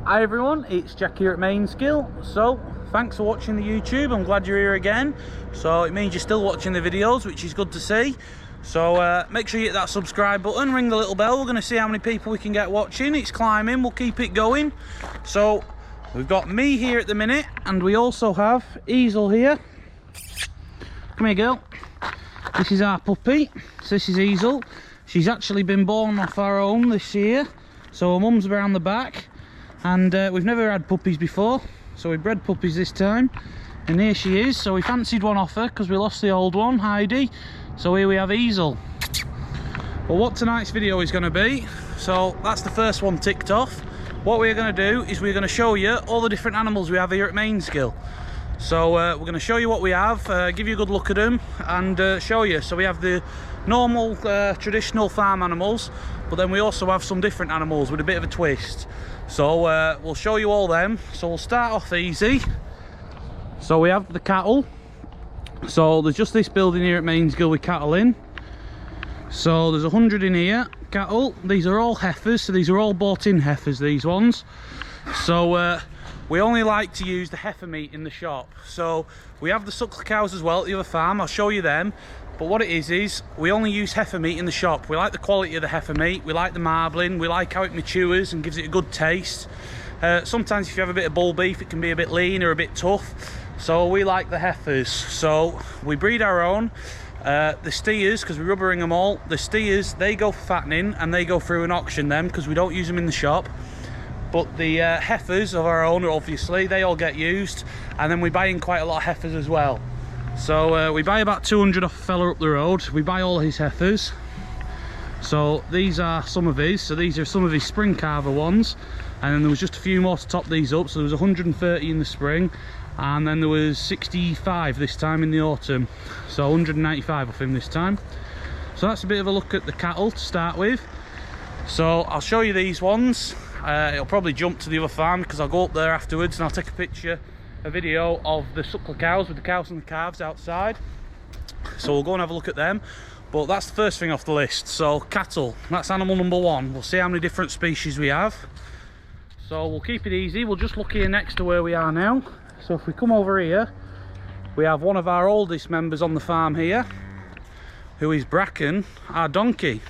Hi everyone, it's Jack here at Mainsgill. So thanks for watching the YouTube. I'm glad you're here again. So it means you're still watching the videos, which is good to see. So make sure you hit that subscribe button, ring the little bell. We're going to see how many people we can get watching. It's climbing, we'll keep it going. So we've got me here at the minute, and we also have Easel here. Come here, girl. This is our puppy. So this is Easel. She's actually been born off our own this year. So her mum's around the back. And we've never had puppies before, so we bred puppies this time, and here she is. So we fancied one off her because we lost the old one, Heidi. So here we have Easel. Well, what tonight's video is going to be, so that's the first one ticked off. What we're going to do is we're going to show you all the different animals we have here at Mainsgill. So we're going to show you what we have, give you a good look at them, and show you. So we have the normal traditional farm animals, but then we also have some different animals with a bit of a twist. So we'll show you all them. So we'll start off easy. So we have the cattle. So there's just this building here at Mainsgill with cattle in. So there's 100 in here, cattle. These are all heifers, so these are all bought in heifers, these ones. So we only like to use the heifer meat in the shop. So we have the suckler cows as well at the other farm. I'll show you them. But what it is we only use heifer meat in the shop. We like the quality of the heifer meat, we like the marbling, we like how it matures and gives it a good taste. Sometimes if you have a bit of bull beef, it can be a bit lean or a bit tough. So we like the heifers. So we breed our own. The steers, because we rubber ring them all, the steers, they go for fattening and they go through an auction them because we don't use them in the shop. But the heifers of our own, obviously, they all get used, and then we buy in quite a lot of heifers as well. So we buy about 200 off a fella up the road. We buy all his heifers. So these are some of his. So these are some of his spring carver ones. And then there was just a few more to top these up. So there was 130 in the spring. And then there was 65 this time in the autumn. So 195 off him this time. So that's a bit of a look at the cattle to start with. So I'll show you these ones. It'll probably jump to the other farm because I'll go up there afterwards and I'll take a video of the suckler cows with the cows and the calves outside. So we'll go and have a look at them. But that's the first thing off the list. So cattle, that's animal number one. We'll see how many different species we have. So we'll keep it easy. We'll just look here next to where we are now. So if we come over here, we have one of our oldest members on the farm here, who is Bracken, our donkey.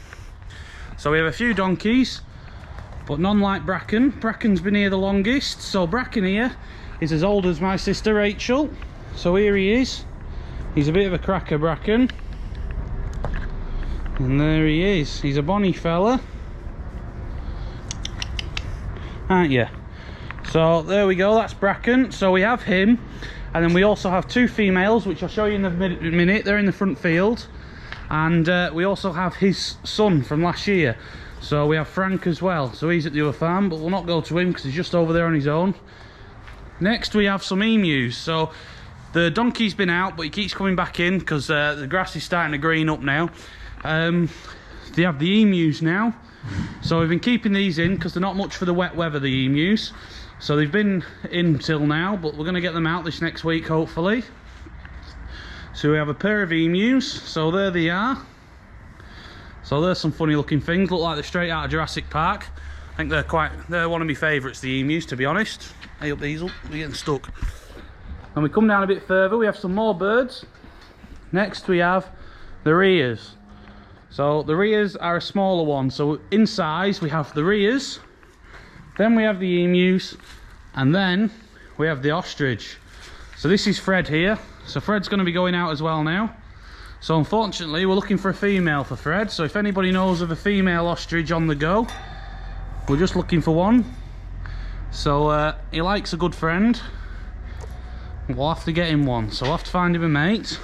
So we have a few donkeys, but none like Bracken. Bracken's been here the longest. So Bracken here is as old as my sister Rachel. So here he is. He's a bit of a cracker, Bracken. And there he is. He's a bonny fella, aren't you? So there we go, that's Bracken. So we have him, and then we also have two females, which I'll show you in a minute. They're in the front field. And we also have his son from last year. So we have Frank as well. So he's at the other farm, but we'll not go to him because he's just over there on his own. Next we have some emus. So the donkey's been out, but he keeps coming back in because the grass is starting to green up now. They have the emus now. So we've been keeping these in because they're not much for the wet weather, the emus. So they've been in till now, but we're going to get them out this next week hopefully. So we have a pair of emus. So there they are. So there's some funny looking things, look like they're straight out of Jurassic Park. I think they're one of my favourites, the emus, to be honest. Hey up, Diesel, we're getting stuck. And we come down a bit further, we have some more birds. Next we have the rheas. So the rheas are a smaller one. So in size we have the rheas, then we have the emus, and then we have the ostrich. So this is Fred here. So Fred's going to be going out as well now. So unfortunately we're looking for a female for Fred. So if anybody knows of a female ostrich on the go, we're just looking for one. So he likes a good friend. We'll have to get him one. So we'll have to find him a mate.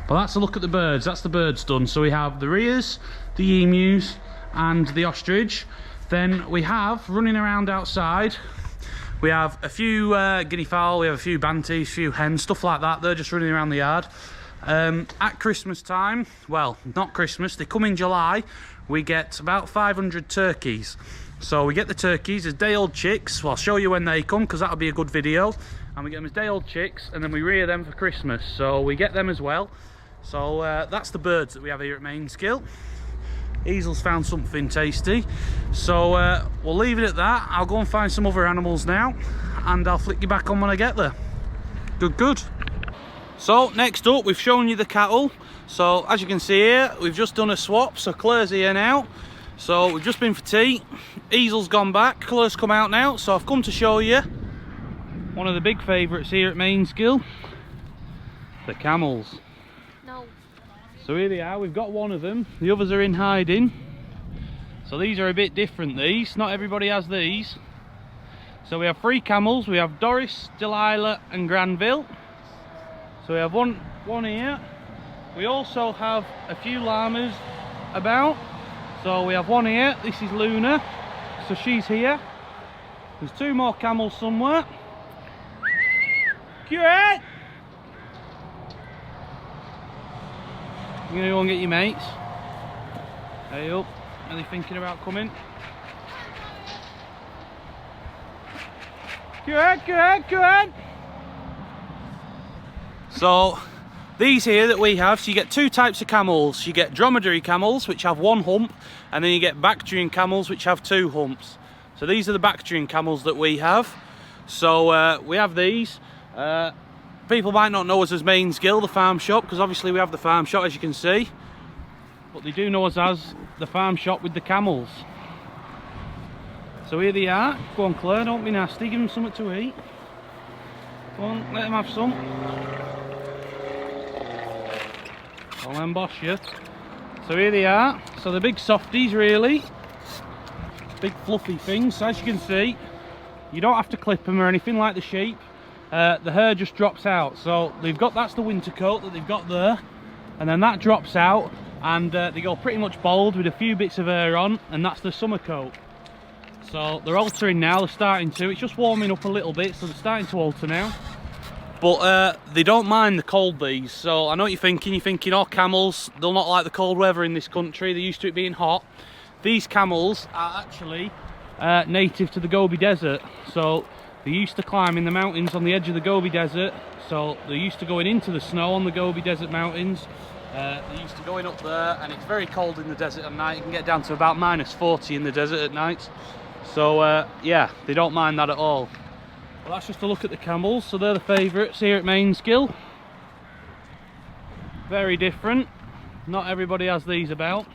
But that's a look at the birds. That's the birds done. So we have the rheas, the emus, and the ostrich. Then we have, running around outside, we have a few guinea fowl, we have a few banties, a few hens, stuff like that. They're just running around the yard. At Christmas time, well, not Christmas, they come in July, we get about 500 turkeys. So we get the turkeys as day-old chicks. Well, I'll show you when they come because that'll be a good video. And we get them as day-old chicks, and then we rear them for Christmas. So we get them as well. So that's the birds that we have here at Mainsgill. Hazel's found something tasty. So we'll leave it at that. I'll go and find some other animals now, and I'll flick you back on when I get there. Good. So next up, we've shown you the cattle. So as you can see here, we've just done a swap. So Claire's here now. So we've just been for tea. Hazel's gone back, Claire's come out now. So I've come to show you one of the big favourites here at Mainsgill, the camels. No. So here they are, we've got one of them, the others are in hiding. So these are a bit different, these, not everybody has these. So we have 3 camels, we have Doris, Delilah and Granville. So we have one here. We also have a few llamas about. So we have one here, this is Luna, so she's here. There's 2 more camels somewhere. Cute! You're gonna go and get your mates. Hey up, are they thinking about coming? Good. So these here that we have, so you get 2 types of camels. You get dromedary camels, which have 1 hump, and then you get Bactrian camels, which have 2 humps. So these are the Bactrian camels that we have. So we have these. People might not know us as Mainsgill, the farm shop, because obviously we have the farm shop, as you can see. But they do know us as the farm shop with the camels. So here they are. Go on, Claire, don't be nasty, give them something to eat. Go on, let them have some. I'll emboss you. So here they are. So the big softies, really. Big fluffy things. So as you can see, you don't have to clip them or anything like the sheep. The hair just drops out. So they've got, that's the winter coat that they've got there, and then that drops out, and they go pretty much bald with a few bits of hair on, and that's the summer coat. So they're altering now, they're starting to, it's just warming up a little bit, so they're starting to alter now. But they don't mind the cold, these. So I know what you're thinking, oh, camels, they'll not like the cold weather in this country, they're used to it being hot. These camels are actually native to the Gobi Desert. So they used to climb in the mountains on the edge of the Gobi Desert. So they're used to going into the snow on the Gobi Desert mountains. They're used to going up there, and it's very cold in the desert at night. You can get down to about -40 in the desert at night. So yeah, they don't mind that at all. Well, that's just a look at the camels. So they're the favourites here at Mainsgill. Very different. Not everybody has these about.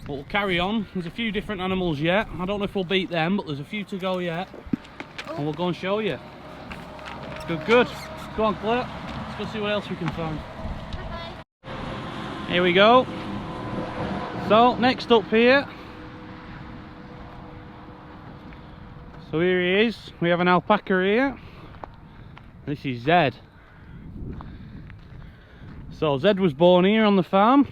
But we'll carry on. There's a few different animals yet. I don't know if we'll beat them, but there's a few to go yet. And we'll go and show you. Good. Go on, Claire. Let's go see what else we can find. Okay. Here we go. So, next up here. So here he is. We have an alpaca here. This is Zed. So Zed was born here on the farm.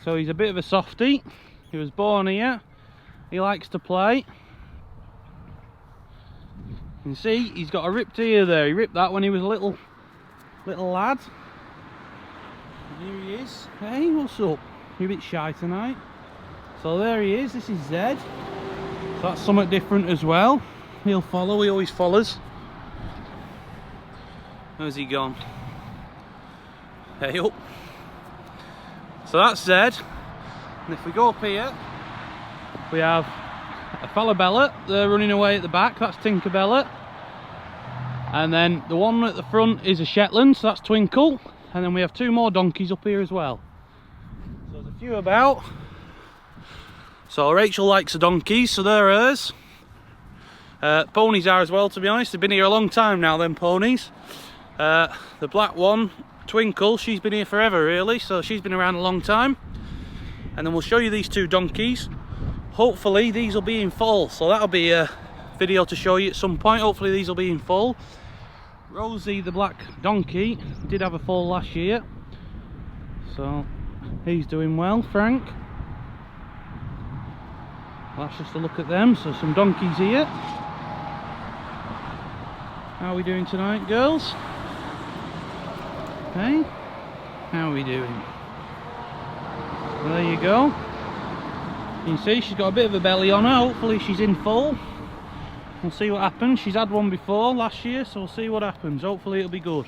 So he's a bit of a softie. He was born here. He likes to play. You can see he's got a ripped ear there. He ripped that when he was a little lad. And here he is. Hey, what's up? You're a bit shy tonight. So there he is. This is Zed. So that's somewhat different as well. He'll follow. He always follows. Where's he gone? Hey up. So that's Zed. And if we go up here, we have a Fallow, they're running away at the back, that's Tinkerbella. And then the one at the front is a Shetland, so that's Twinkle. And then we have 2 more donkeys up here as well. So there's a few about. So Rachel likes the donkeys, so they're hers. Ponies are as well, to be honest. They've been here a long time now, them ponies. The black one, Twinkle, she's been here forever really, so she's been around a long time. And then we'll show you these 2 donkeys. Hopefully these will be in full, so that'll be a video to show you at some point. Hopefully these will be in full. Rosie, the black donkey, did have a foal last year, so he's doing well. Frank, that's just a look at them. So some donkeys here. How are we doing tonight, girls? Hey, how are we doing? Well, there you go. You can see she's got a bit of a belly on her. Hopefully she's in full. We'll see what happens. She's had one before last year, so we'll see what happens. Hopefully it'll be good.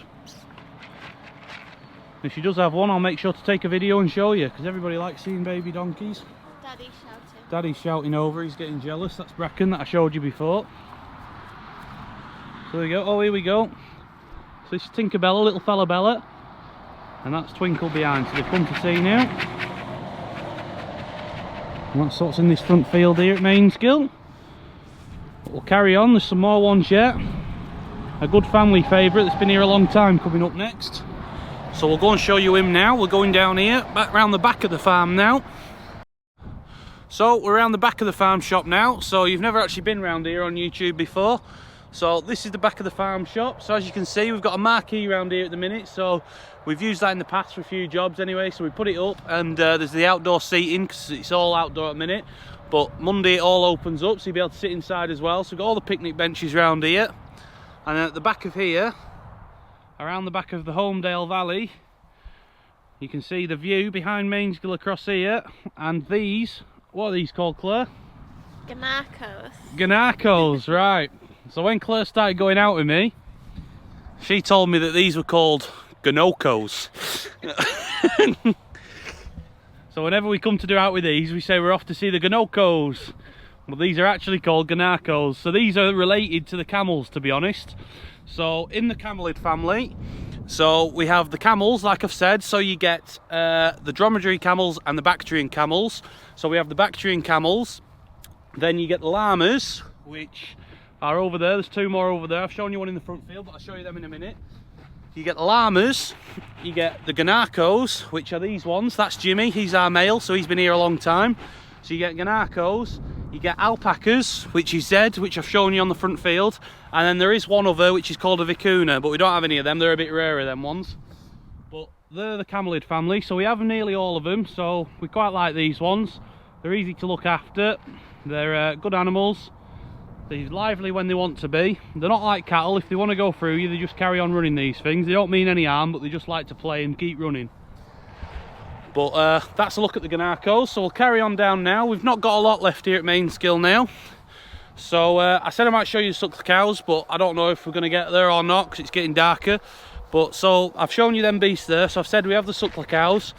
If she does have one, I'll make sure to take a video and show you, because everybody likes seeing baby donkeys. Daddy's shouting. Daddy's shouting over, he's getting jealous. That's Bracken that I showed you before. So there we go. Oh, here we go. So this is Tinkerbella, little Falabella. And that's Twinkle behind. So they've come to see now. And that's what's in this front field here at Mainsgill. But we'll carry on, there's some more ones yet. A good family favourite that's been here a long time coming up next. So we'll go and show you him now. We're going down here, back round the back of the farm now. So we're around the back of the farm shop now. So you've never actually been round here on YouTube before. So this is the back of the farm shop. So as you can see, we've got a marquee around here at the minute. So we've used that in the past for a few jobs anyway. So we put it up, and there's the outdoor seating because it's all outdoor at the minute. But Monday it all opens up, so you'll be able to sit inside as well. So we've got all the picnic benches around here. And then at the back of here, around the back of the Homedale Valley, you can see the view behind Mainsgill across here. And these, what are these called, Claire? Ganacos. Ganacos, right. So when Claire started going out with me, she told me that these were called ganocos. So whenever we come to do out with these, we say we're off to see the ganocos. Well, these are actually called ganacos. So these are related to the camels, to be honest. So in the Camellid family, so we have the camels, like I've said. So you get the dromedary camels and the Bactrian camels. So we have the Bactrian camels. Then you get the llamas, which are over there. There's two more over there. I've shown you one in the front field, but I'll show you them in a minute. You get the llamas, you get the ganacos, which are these ones. That's Jimmy, he's our male, so he's been here a long time. So you get ganacos, you get alpacas, which is Zed, which I've shown you on the front field. And then there is one other, which is called a vicuna, but we don't have any of them. They're a bit rarer, them ones. But they're the Camellid family, so we have nearly all of them. So we quite like these ones. They're easy to look after. They're good animals. They're lively when they want to be. They're not like cattle. If they want to go through you, they just carry on running these things. They don't mean any harm, but they just like to play and keep running. But that's a look at the ganacos. So we'll carry on down now. We've not got a lot left here at Mainsgill now. So I said I might show you the suckler cows, but I don't know if we're going to get there or not because it's getting darker. But so I've shown you them beasts there. So I've said we have the suckler cows.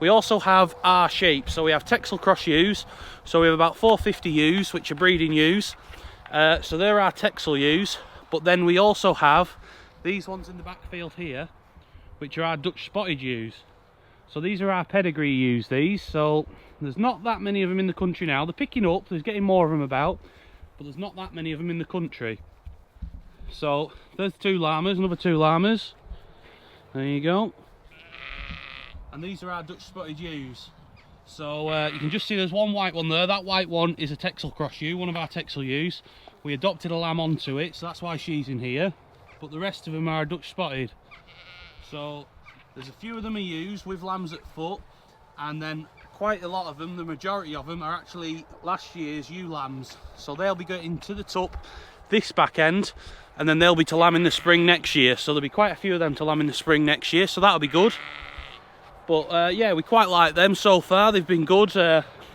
We also have our sheep. So we have Texel cross ewes. So we have about 450 ewes, which are breeding ewes. So they're our Texel ewes, but then we also have these ones in the backfield here, which are our Dutch spotted ewes. So these are our pedigree ewes, these. So there's not that many of them in the country now. They're picking up, there's getting more of them about, but there's not that many of them in the country. So there's two llamas, another two llamas. There you go. And these are our Dutch spotted ewes. So you can just see there's one white one there. That white one is a Texel cross ewe, one of our Texel ewes. We adopted a lamb onto it, so that's why she's in here. But the rest of them are Dutch spotted. So there's a few of them are ewes with lambs at foot, and then quite a lot of them, the majority of them, are actually last year's ewe lambs. So they'll be going to the tup this back end, and then they'll be to lamb in the spring next year. So there'll be quite a few of them to lamb in the spring next year, so that'll be good. But yeah, we quite like them so far. They've been good.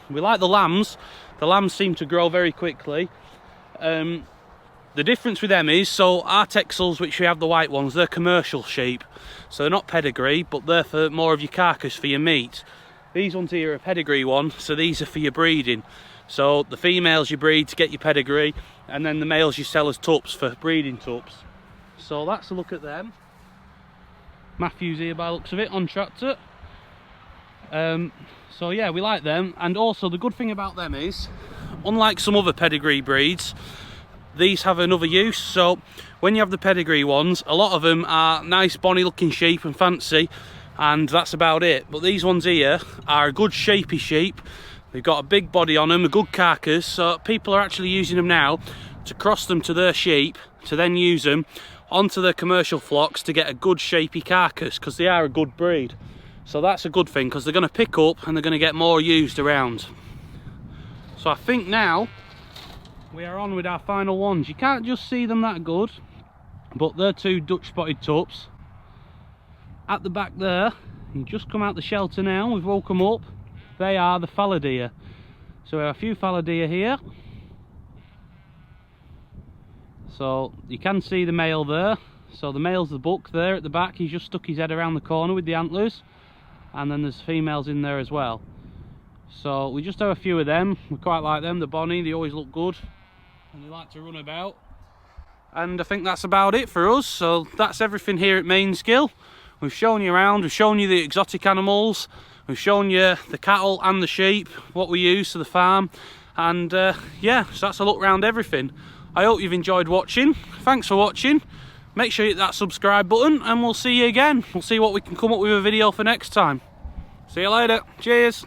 We like the lambs. The lambs seem to grow very quickly. The difference with them is, so our Texels, which we have the white ones, they're commercial sheep. So they're not pedigree, but they're for more of your carcass for your meat. These ones here are a pedigree one, so these are for your breeding. So the females you breed to get your pedigree, and then the males you sell as tups for breeding tups. So that's a look at them. Matthew's here by the looks of it on tractor. So yeah, we like them. And also the good thing about them is, unlike some other pedigree breeds, these have another use. So when you have the pedigree ones, a lot of them are nice bonny looking sheep and fancy, and that's about it. But these ones here are a good shapy sheep. They've got a big body on them, a good carcass, so people are actually using them now to cross them to their sheep, to then use them onto their commercial flocks to get a good shapy carcass, because they are a good breed. So that's a good thing, because they're going to pick up and they're going to get more used around. So I think now we are on with our final ones. You can't just see them that good, but they're two Dutch spotted tups. At the back there, you just come out the shelter now, we've woke them up. They are the fallow deer. So we have a few fallow deer here. So you can see the male there. So the male's the buck there at the back. He's just stuck his head around the corner with the antlers. And then there's females in there as well. So we just have a few of them. We quite like them, the bonnie, they always look good and they like to run about. And I think that's about it for us. So that's everything here at Mainsgill. We've shown you around, we've shown you the exotic animals, we've shown you the cattle and the sheep, what we use to the farm. And yeah, so that's a look around everything. I hope you've enjoyed watching. Thanks for watching. Make sure you hit that subscribe button and we'll see you again. We'll see what we can come up with a video for next time. See you later. Cheers.